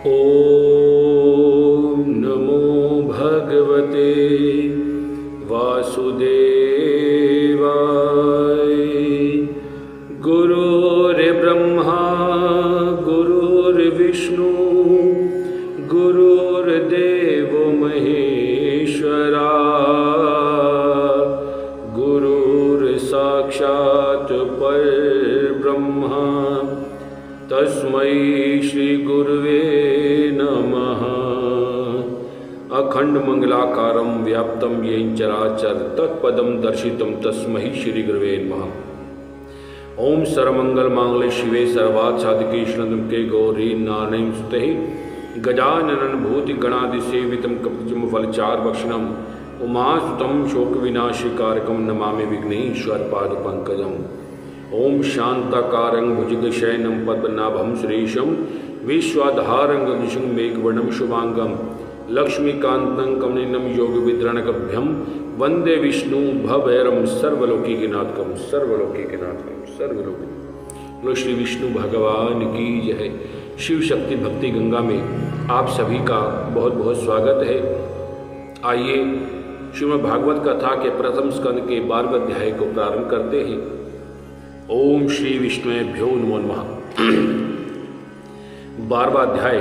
ॐ नमो भगवते वासुदेवाय। गुरुर्ब्रह्मा गुरुर्विष्णु गुरुर्देवो महेश्वरा गुरुर्साक्षात् परब्रह्मा तस्मै श्री गुरुवे नमः। अखंड मंगलाकारं व्याप्तं येन चराचर तत्पदं दर्शितं तस्मै श्री गुरुवे नमः। ओम सर्वमंगल मांगल्ये शिवे सर्वार्थ साधिके शरण्ये गौरी नारायणीं स्तुते गजाननं भूति गणादि सेवितं कपितजं फलचार भक्षणं उमासुतं शोक विनाशिकारकं नमामि विघ्नेश्वर पादपंकजम्। ओम शांताकारं भुजगशयनं पद्मनाभं श्रीशं विश्वाधारं गगनसं मेघवर्णं शुभांगं लक्ष्मीकान्तं कमनीनं योगविद्रणकभ्यं वंदे विष्णु भवैरं सर्वलोकीनाथकं सर्वलोकीनाथकं सर्वलोकी। श्री विष्णु भगवान की जय। शिव शक्ति भक्ति गंगा में आप सभी का बहुत बहुत स्वागत है। आइए श्रीमद् भागवत कथा के प्रथम स्कंद के 12वें अध्याय को प्रारंभ करते हैं। ओम श्री विष्णुभ्यो नमो नमः। 12वां अध्याय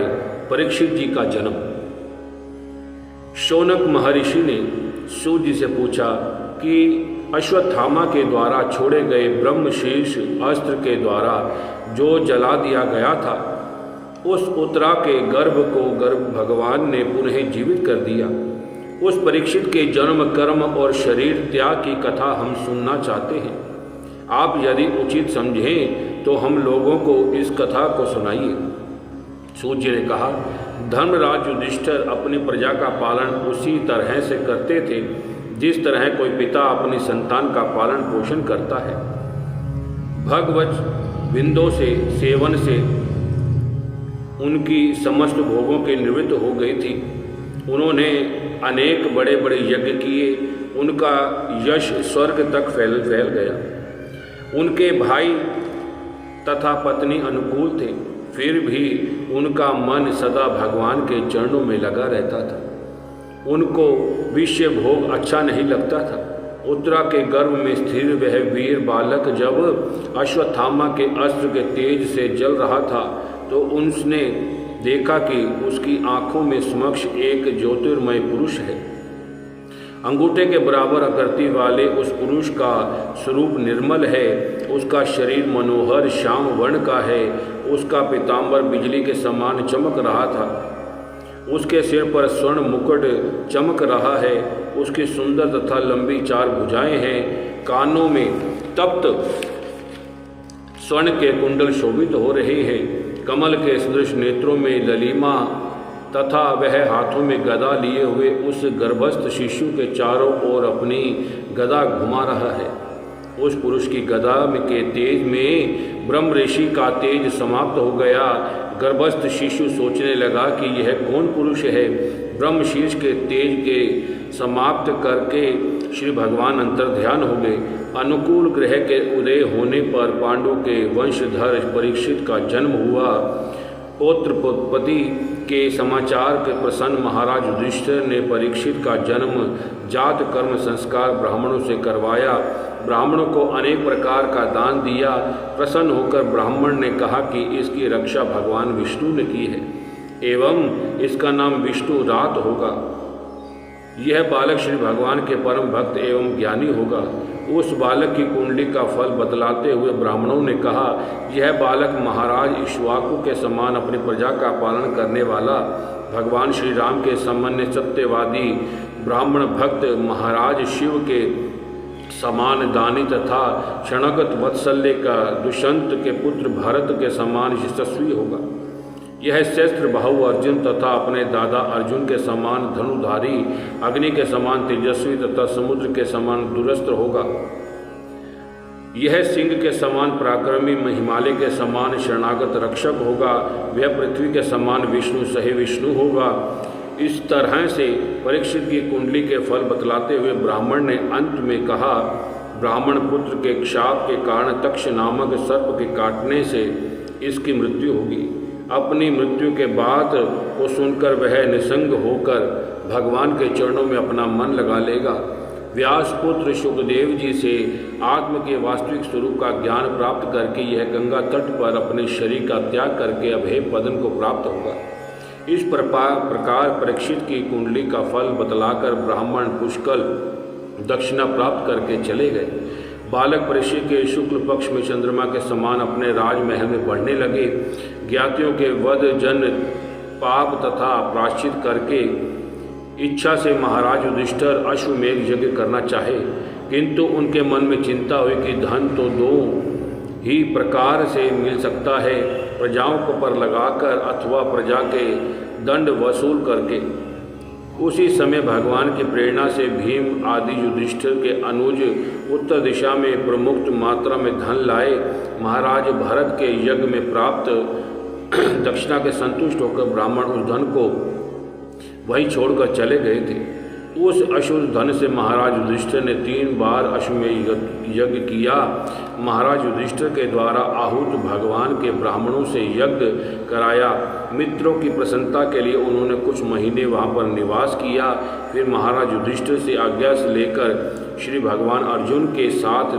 परीक्षित जी का जन्म। शौनक महर्षि ने सूत जी से पूछा कि अश्वत्थामा के द्वारा छोड़े गए ब्रह्मशीर्ष अस्त्र के द्वारा जो जला दिया गया था उस उत्तरा के गर्भ को गर्भ भगवान ने पुनः जीवित कर दिया। उस परीक्षित के जन्म कर्म और शरीर त्याग की कथा हम सुनना चाहते हैं। आप यदि उचित समझें तो हम लोगों को इस कथा को सुनाइए। सूत जी ने कहा, धर्मराज युधिष्ठिर अपनी प्रजा का पालन उसी तरह से करते थे जिस तरह कोई पिता अपनी संतान का पालन पोषण करता है। भगवत बिंदों से सेवन से उनकी समस्त भोगों की निवृत्त हो गई थी। उन्होंने अनेक बड़े बड़े यज्ञ किए, उनका यश स्वर्ग तक फैल गया। उनके भाई तथा पत्नी अनुकूल थे, फिर भी उनका मन सदा भगवान के चरणों में लगा रहता था। उनको विषय भोग अच्छा नहीं लगता था। उत्तरा के गर्भ में स्थिर वह वीर बालक जब अश्वत्थामा के अस्त्र के तेज से जल रहा था तो उसने देखा कि उसकी आंखों में समक्ष एक ज्योतिर्मय पुरुष है। अंगूठे के बराबर आकृति वाले उस पुरुष का स्वरूप निर्मल है, उसका शरीर मनोहर श्याम वर्ण का है, उसका पीताम्बर बिजली के समान चमक रहा था, उसके सिर पर स्वर्ण मुकुट चमक रहा है, उसकी सुंदर तथा लंबी 4 भुजाएं हैं, कानों में तप्त स्वर्ण के कुंडल शोभित हो रहे हैं, कमल के सदृश नेत्रों में ललिमा तथा वह हाथों में गदा लिए हुए उस गर्भस्थ शिशु के चारों ओर अपनी गदा घुमा रहा है। उस पुरुष की गदा के तेज में ब्रह्म ऋषि का तेज समाप्त हो गया। गर्भस्थ शिशु सोचने लगा कि यह कौन पुरुष है। ब्रह्म शीर्ष के तेज के समाप्त करके श्री भगवान अंतर्ध्यान हो गए। अनुकूल ग्रह के उदय होने पर पांडु के वंशधर परीक्षित का जन्म हुआ। पौत्रपति के समाचार के प्रसन्न महाराज युधिष्ठिर ने परीक्षित का जन्म जात कर्म संस्कार ब्राह्मणों से करवाया। ब्राह्मणों को अनेक प्रकार का दान दिया। प्रसन्न होकर ब्राह्मण ने कहा कि इसकी रक्षा भगवान विष्णु ने की है एवं इसका नाम विष्णु रात होगा। यह बालक श्री भगवान के परम भक्त एवं ज्ञानी होगा। उस बालक की कुंडली का फल बतलाते हुए ब्राह्मणों ने कहा, यह बालक महाराज इक्ष्वाकु के समान अपनी प्रजा का पालन करने वाला, भगवान श्री राम के सामान्य सत्यवादी ब्राह्मण भक्त, महाराज शिव के समान दानी तथा क्षणगत वत्सल्य का दुष्यंत के पुत्र भरत के समान यशस्वी होगा। यह शस्त्र बाहु अर्जुन तथा अपने दादा अर्जुन के समान धनुधारी, अग्नि के समान तेजस्वी तथा समुद्र के समान दुरस्त्र होगा। यह सिंह के समान पराक्रमी, हिमालय के समान शरणागत रक्षक होगा। वह पृथ्वी के समान विष्णु सही विष्णु होगा। इस तरह से परीक्षित की कुंडली के फल बतलाते हुए ब्राह्मण ने अंत में कहा, ब्राह्मण पुत्र के क्षाप के कारण तक्ष नामक सर्प के काटने से इसकी मृत्यु होगी। अपनी मृत्यु के बात को सुनकर वह निसंग होकर भगवान के चरणों में अपना मन लगा लेगा। व्यासपुत्र शुकदेव जी से आत्म के वास्तविक स्वरूप का ज्ञान प्राप्त करके यह गंगा तट पर अपने शरीर का त्याग करके अभय पदन को प्राप्त होगा। इस प्रकार परीक्षित की कुंडली का फल बतलाकर ब्राह्मण पुष्कल दक्षिणा प्राप्त करके चले गए। बालक परीक्षित के शुक्ल पक्ष में चंद्रमा के समान अपने राजमहल में बढ़ने लगे। ज्ञातियों के वध जन पाप तथा प्रायश्चित करके इच्छा से महाराज युधिष्ठिर अश्वमेघ यज्ञ करना चाहे, किंतु उनके मन में चिंता हुई कि धन तो दो ही प्रकार से मिल सकता है, प्रजाओं को पर लगाकर अथवा प्रजा के दंड वसूल करके। उसी समय भगवान की प्रेरणा से भीम आदि युधिष्ठिर के अनुज उत्तर दिशा में प्रमुख मात्रा में धन लाए। महाराज भरत के यज्ञ में प्राप्त दक्षिणा के संतुष्ट होकर ब्राह्मण उस धन को वहीं छोड़कर चले गए थे। उस अशुद्ध धन से महाराज युधिष्ठिर ने 3 बार अश्वमेध यज्ञ किया। महाराज युधिष्ठिर के द्वारा आहूत भगवान के ब्राह्मणों से यज्ञ कराया। मित्रों की प्रसन्नता के लिए उन्होंने कुछ महीने वहाँ पर निवास किया। फिर महाराज युधिष्ठिर से आज्ञा से लेकर श्री भगवान अर्जुन के साथ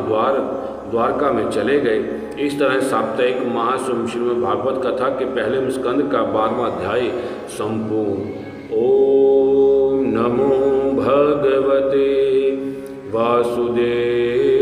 द्वारका में चले गए। इस तरह साप्ताहिक महासुम श्रीमद् भागवत कथा के पहले स्कंद का 12वां अध्याय संपूर्ण। ओम नमो भगवते वासुदेव।